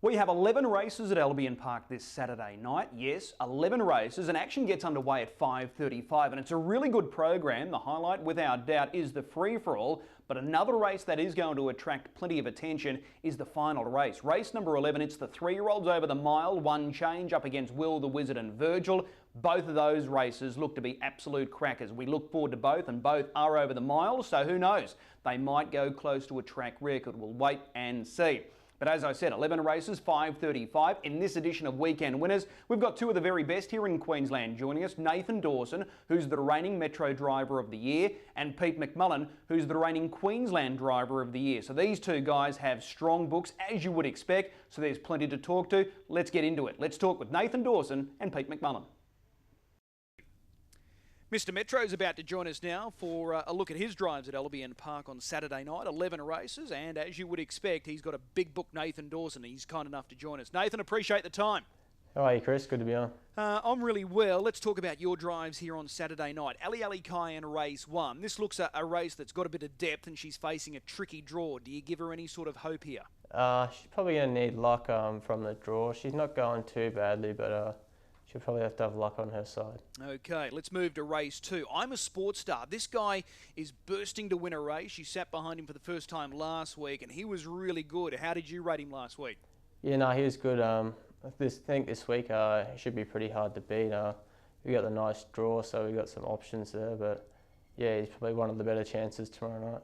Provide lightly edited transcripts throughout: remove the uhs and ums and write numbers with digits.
We have 11 races at Albion Park this Saturday night. Yes, 11 races, and action gets underway at 5:35, and it's a really good program. The highlight, without doubt, is the free-for-all, but another race that is going to attract plenty of attention is the final race. Race number 11, it's the 3-year-olds over the mile, One Change up against Will the Wizard and Virgil. Both of those races look to be absolute crackers. We look forward to both, and both are over the mile, so who knows? They might go close to a track record. We'll wait and see. But as I said, 11 races, 5:35. In this edition of Weekend Winners, we've got two of the very best here in Queensland joining us. Nathan Dawson, who's the reigning Metro Driver of the Year, and Pete McMullen, who's the reigning Queensland Driver of the Year. So these two guys have strong books, as you would expect, so there's plenty to talk to. Let's get into it. Let's talk with Nathan Dawson and Pete McMullen. Mr. Metro is about to join us now for a look at his drives at Albion Park on Saturday night. 11 races, and as you would expect, he's got a big book, Nathan Dawson. He's kind enough to join us. Nathan, appreciate the time. How are you, Chris? Good to be on. I'm really well. Let's talk about your drives here on Saturday night. Ali Ali Cayenne Race 1. This looks a race that's got a bit of depth, and she's facing a tricky draw. Do you give her any sort of hope here? She's probably going to need luck from the draw. She's not going too badly, but she'll probably have to have luck on her side. Okay, let's move to race 2. I'm a Sports Star. This guy is bursting to win a race. You sat behind him for the first time last week, and he was really good. How did you rate him last week? Yeah, no, he was good. I think this week he should be pretty hard to beat. We got the nice draw, so we got some options there, but yeah, he's probably one of the better chances tomorrow night.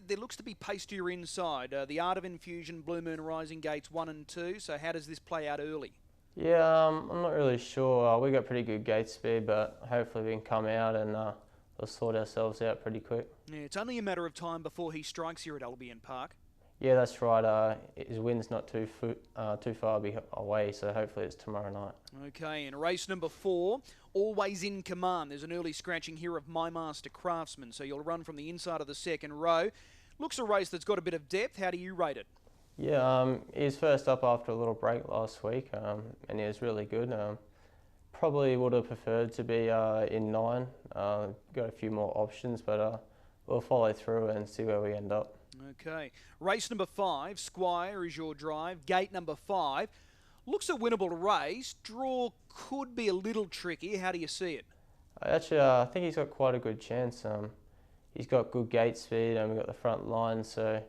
There looks to be pace to your inside. The Art of Infusion, Blue Moon Rising Gates 1 and 2, so how does this play out early? Yeah, I'm not really sure. We got pretty good gate speed, but hopefully we can come out and we'll sort ourselves out pretty quick. Yeah, it's only a matter of time before he strikes here at Albion Park. Yeah, that's right. His wind's not too far away, so hopefully it's tomorrow night. Okay, in race number 4, Always in Command. There's an early scratching here of My Master Craftsman, so you'll run from the inside of the second row. Looks a race that's got a bit of depth. How do you rate it? Yeah, he was first up after a little break last week, and he was really good. Probably would have preferred to be in 9. Got a few more options, but we'll follow through and see where we end up. Okay, race number 5, Squire is your drive. Gate number 5. Looks a winnable race. Draw could be a little tricky. How do you see it? Actually, I think he's got quite a good chance. He's got good gate speed, and we've got the front line, so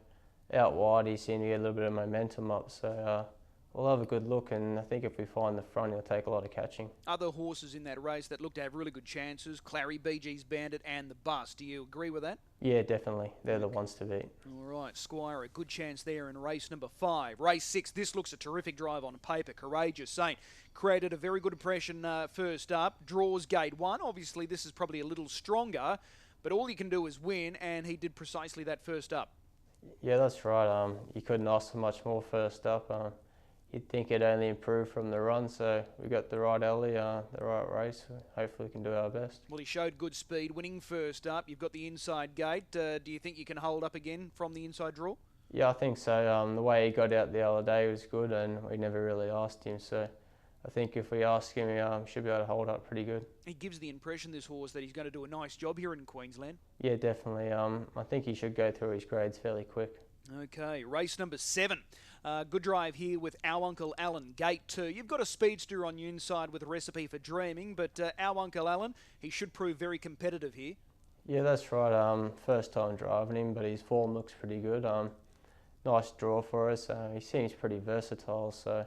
out wide he seemed to get a little bit of momentum up, so we'll have a good look, and I think if we find the front he'll take a lot of catching. Other horses in that race that look to have really good chances, Clary, BG's Bandit and the Bus. Do you agree with that? Yeah, definitely. They're the ones to beat. All right, Squire, a good chance there in race number 5. Race 6, this looks a terrific drive on paper. Courageous Saint created a very good impression first up. Draws gate 1. Obviously this is probably a little stronger, but all you can do is win, and he did precisely that first up. Yeah, that's right. You couldn't ask for much more first up. You'd think it only improved from the run, so we got the right early, the right race. Hopefully we can do our best. Well, he showed good speed, winning first up. You've got the inside gate. Do you think you can hold up again from the inside draw? Yeah, I think so. The way he got out the other day was good, and we never really asked him, so I think if we ask him, he should be able to hold up pretty good. He gives the impression, this horse, that he's going to do a nice job here in Queensland. Yeah, definitely. I think he should go through his grades fairly quick. Okay, race number 7. Good drive here with Our Uncle Alan, gate 2. You've got a speedster on your inside with a Recipe for Dreaming, but Our Uncle Alan, he should prove very competitive here. Yeah, that's right. First time driving him, but his form looks pretty good. Nice draw for us. He seems pretty versatile, so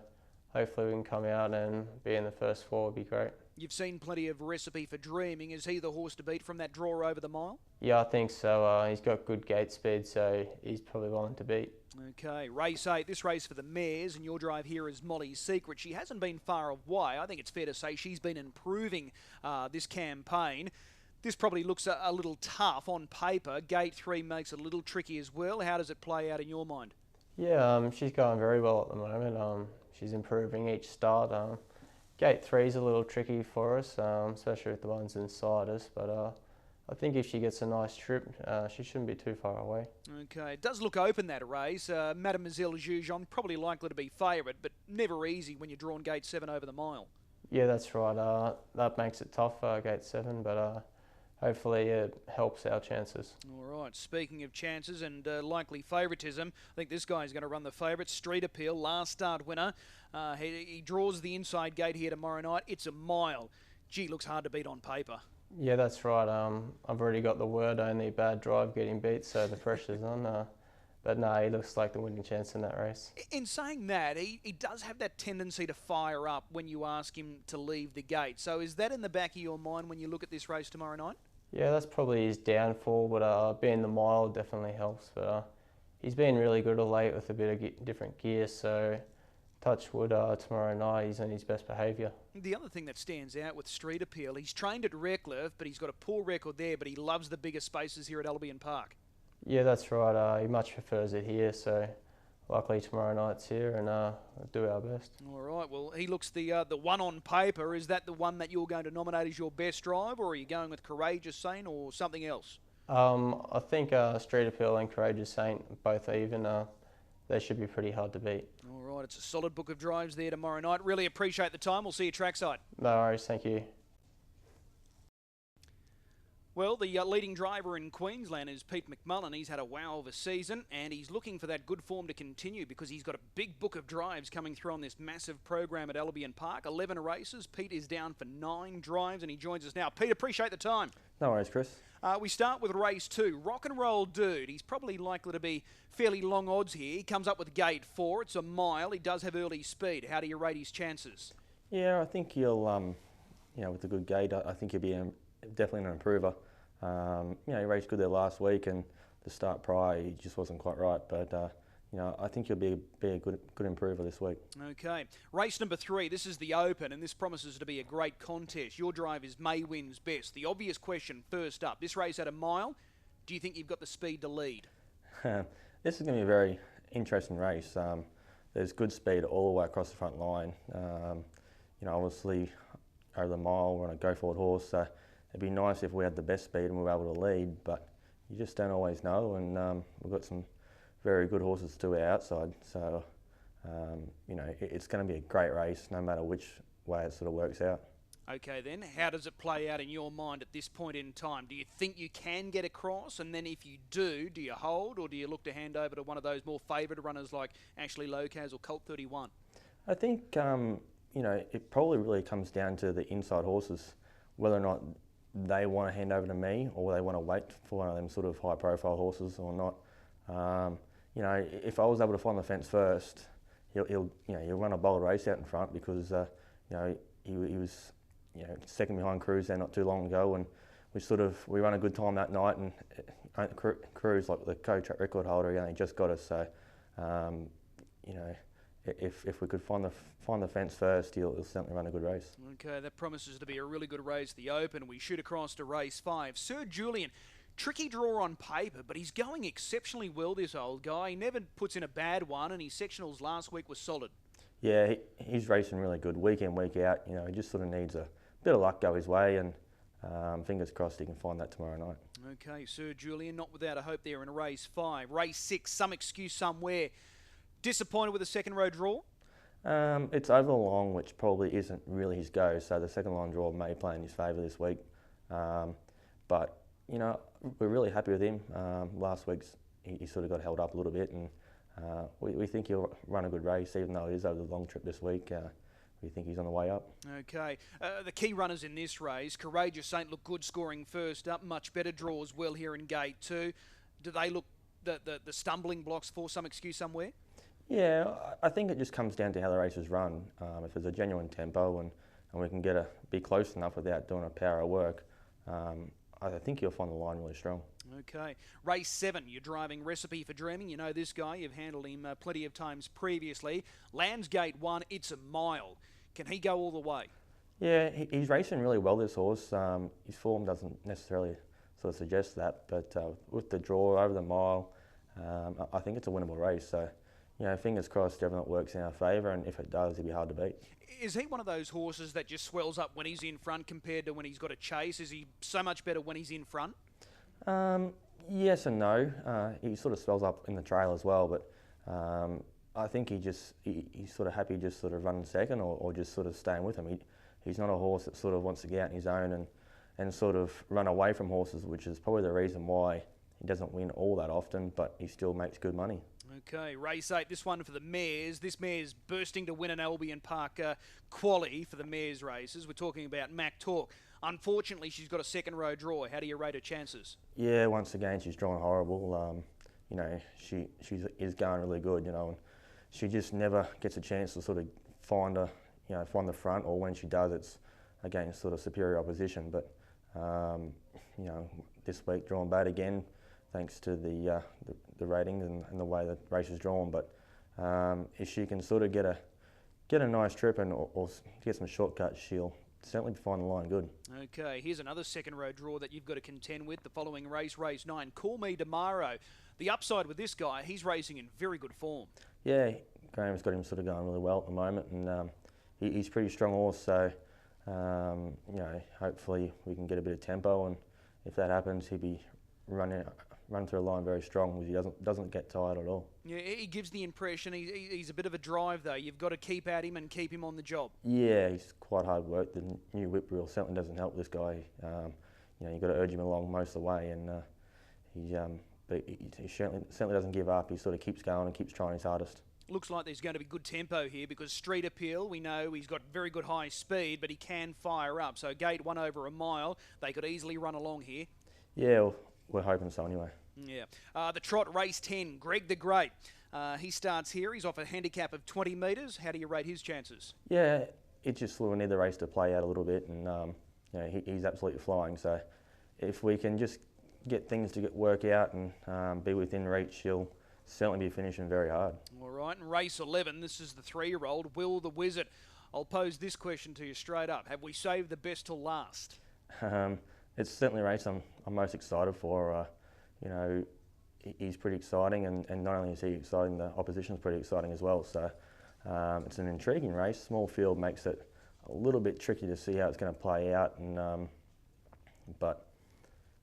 hopefully we can come out and be in the first 4 would be great. You've seen plenty of Recipe for Dreaming. Is he the horse to beat from that draw over the mile? Yeah, I think so. He's got good gate speed, so he's probably one to beat. Okay, race 8. This race for the mares, and your drive here is Molly's Secret. She hasn't been far away. I think it's fair to say she's been improving this campaign. This probably looks a little tough on paper. Gate 3 makes it a little tricky as well. How does it play out in your mind? Yeah, she's going very well at the moment. She's improving each start. Gate 3 is a little tricky for us, especially with the ones inside us, but I think if she gets a nice trip, she shouldn't be too far away. Okay, it does look open, that race. Mademoiselle Jujon probably likely to be favourite, but never easy when you're drawn gate 7 over the mile. Yeah, that's right. That makes it tough, gate 7, but hopefully it helps our chances. All right, speaking of chances and likely favouritism, I think this guy is going to run the favourite. Street Appeal, last start winner. He draws the inside gate here tomorrow night. It's a mile. Gee, looks hard to beat on paper. Yeah, that's right. I've already got the word, only bad drive getting beat, so the pressure's on. But no, he looks like the winning chance in that race. In saying that, he does have that tendency to fire up when you ask him to leave the gate. So is that in the back of your mind when you look at this race tomorrow night? Yeah, that's probably his downfall, but being the mile definitely helps. But he's been really good of late with a bit of different gear, so touch wood, tomorrow night he's in his best behaviour. The other thing that stands out with Street Appeal, he's trained at Redcliffe, but he's got a poor record there, but he loves the bigger spaces here at Albion Park. Yeah, that's right. He much prefers it here, so luckily tomorrow night's here, and we'll do our best. All right, well, he looks the one on paper. Is that the one that you're going to nominate as your best drive, or are you going with Courageous Saint or something else? I think Street Appeal and Courageous Saint both even. They should be pretty hard to beat. All right, it's a solid book of drives there tomorrow night. Really appreciate the time. We'll see you trackside. No worries, thank you. Well, the leading driver in Queensland is Pete McMullen. He's had a wow of a season, and he's looking for that good form to continue because he's got a big book of drives coming through on this massive program at Albion Park. 11 races. Pete is down for 9 drives, and he joins us now. Pete, appreciate the time. No worries, Chris. We start with race 2. Rock and Roll Dude. He's probably likely to be fairly long odds here. He comes up with gate 4. It's a mile. He does have early speed. How do you rate his chances? Yeah, I think he'll, with a good gate, I think he'll be definitely an improver. He raced good there last week, and the start prior he just wasn't quite right. But I think he'll be a good improver this week. Okay, race number 3. This is the Open, and this promises to be a great contest. Your drive is May Wins Best. The obvious question first up: this race at a mile. Do you think you've got the speed to lead? This is going to be a very interesting race. There's good speed all the way across the front line. Obviously over the mile we're on a go forward horse, so it'd be nice if we had the best speed and we were able to lead, but you just don't always know, and we've got some very good horses to our outside, so it's going to be a great race no matter which way it sort of works out. Okay then, how does it play out in your mind at this point in time? Do you think you can get across, and then if you do you hold, or do you look to hand over to one of those more favoured runners like Ashley Locaz or Colt 31? I think it probably really comes down to the inside horses, whether or not they want to hand over to me or they want to wait for one of them sort of high profile horses or not. If I was able to find the fence first, he'll run a bold race out in front because he was second behind Cruz there not too long ago, and we run a good time that night, and Cruz, like the co-track record holder, he only just got us, so if we could find the fence first, he'll certainly run a good race. Okay, that promises to be a really good race, the Open. We shoot across to race 5. Sir Julian, tricky draw on paper, but he's going exceptionally well, this old guy. He never puts in a bad one, and his sectionals last week was solid. Yeah, he's racing really good week in, week out. He just sort of needs a bit of luck go his way, and fingers crossed he can find that tomorrow night. Okay, Sir Julian, not without a hope there in race 5. Race 6, Some Excuse Somewhere. Disappointed with the second row draw? It's over the long, which probably isn't really his go, so the second line draw may play in his favour this week. But we're really happy with him. Last week's he sort of got held up a little bit, and we think he'll run a good race, even though it is over the long trip this week. We think he's on the way up. Okay, the key runners in this race, Courageous Saint look good scoring first up, much better draw as well here in gate 2. Do they look the stumbling blocks for Some Excuse Somewhere? Yeah, I think it just comes down to how the races run. If there's a genuine tempo and we can be close enough without doing a power of work, I think you'll find the line really strong. Okay. Race 7, you're driving Recipe for Dreaming. You know this guy. You've handled him plenty of times previously. Landsgate 1, it's a mile. Can he go all the way? Yeah, he's racing really well, this horse. His form doesn't necessarily sort of suggest that, but with the draw over the mile, I think it's a winnable race. So, fingers crossed everything works in our favour, and if it does, he'll be hard to beat. Is he one of those horses that just swells up when he's in front compared to when he's got a chase? Is he so much better when he's in front? Yes and no. He sort of swells up in the trail as well, but I think he's sort of happy just sort of running second or just sort of staying with him. He's not a horse that sort of wants to get out on his own and sort of run away from horses, which is probably the reason why he doesn't win all that often, but he still makes good money. Okay, race 8, this one for the mares. This mare's bursting to win an Albion Park quali for the mares races. We're talking about Mac Talk. Unfortunately, she's got a second row draw. How do you rate her chances? Yeah, once again, she's drawn horrible. You know, she is going really good, you know, and she just never gets a chance to sort of find the front, or when she does, it's against sort of superior opposition. But you know, this week drawn bad again, thanks to the ratings and the way the race is drawn. But if she can sort of get a nice trip or get some shortcuts, she'll certainly find the line good. Okay, here's another second row draw that you've got to contend with. The following race, race 9, Call Me Tomorrow. The upside with this guy, he's racing in very good form. Yeah, Graham's got him sort of going really well at the moment, and he's pretty strong horse, so you know, hopefully we can get a bit of tempo, and if that happens, he'll be run through a line very strong, because he doesn't get tired at all. Yeah, he gives the impression he's a bit of a drive, though. You've got to keep at him and keep him on the job. Yeah, he's quite hard work. The new whip reel certainly doesn't help this guy. You know, you've got to urge him along most of the way, and but he certainly doesn't give up. He sort of keeps going and keeps trying his hardest. Looks like there's going to be good tempo here, because Street Appeal, we know he's got very good high speed, but he can fire up. So gate 1 over a mile, they could easily run along here. Yeah, well, we're hoping so anyway. Yeah. The trot, race 10, Greg the Great. He starts here. He's off a handicap of 20 metres. How do you rate his chances? Yeah, it just will need the race to play out a little bit, and you know, he's absolutely flying. So if we can just get things to work out and be within reach, he'll certainly be finishing very hard. All right, and race 11, this is the 3-year-old, Will the Wizard. I'll pose this question to you straight up. Have we saved the best till last? It's certainly a race I'm most excited for. You know, he's pretty exciting, and not only is he exciting, the opposition's pretty exciting as well. So it's an intriguing race. Small field makes it a little bit tricky to see how it's going to play out, and but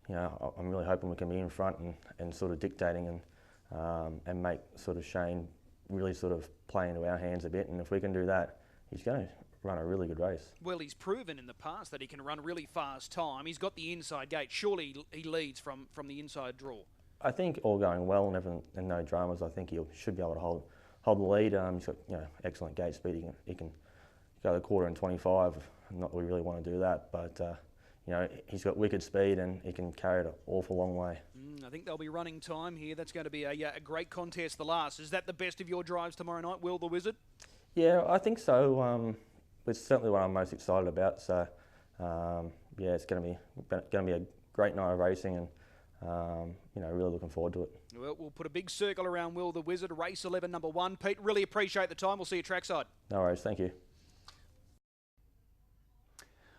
you know, I'm really hoping we can be in front and sort of dictating and make sort of Shane really sort of play into our hands a bit. And if we can do that, he's going to run a really good race. Well, he's proven in the past that he can run really fast time. He's got the inside gate. Surely he leads from the inside draw. I think all going well and no dramas, I think he should be able to hold the lead. He's got, you know, excellent gate speed. He can go the quarter in 25. Not that we really want to do that, but you know, he's got wicked speed and he can carry it an awful long way. I think they'll be running time here. That's going to be a great contest, the last. Is that the best of your drives tomorrow night, Will the Wizard? Yeah, I think so. It's certainly what I'm most excited about. So yeah, it's going to be a great night of racing, and you know, really looking forward to it. Well, we'll put a big circle around Will the Wizard, race 11, number 1. Pete, really appreciate the time. We'll see you trackside. No worries, thank you.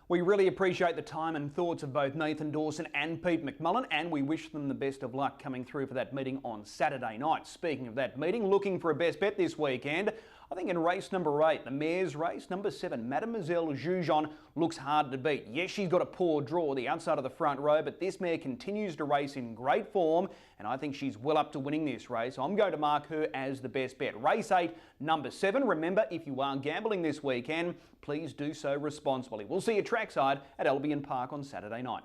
We really appreciate the time and thoughts of both Nathan Dawson and Pete McMullen, and we wish them the best of luck coming through for that meeting on Saturday night. Speaking of that meeting, looking for a best bet this weekend, I think in race number 8, the mare's race, number 7, Mademoiselle Jujon looks hard to beat. Yes, she's got a poor draw the outside of the front row, but this mare continues to race in great form, and I think she's well up to winning this race. I'm going to mark her as the best bet. Race 8, number 7. Remember, if you are gambling this weekend, please do so responsibly. We'll see you trackside at Albion Park on Saturday night.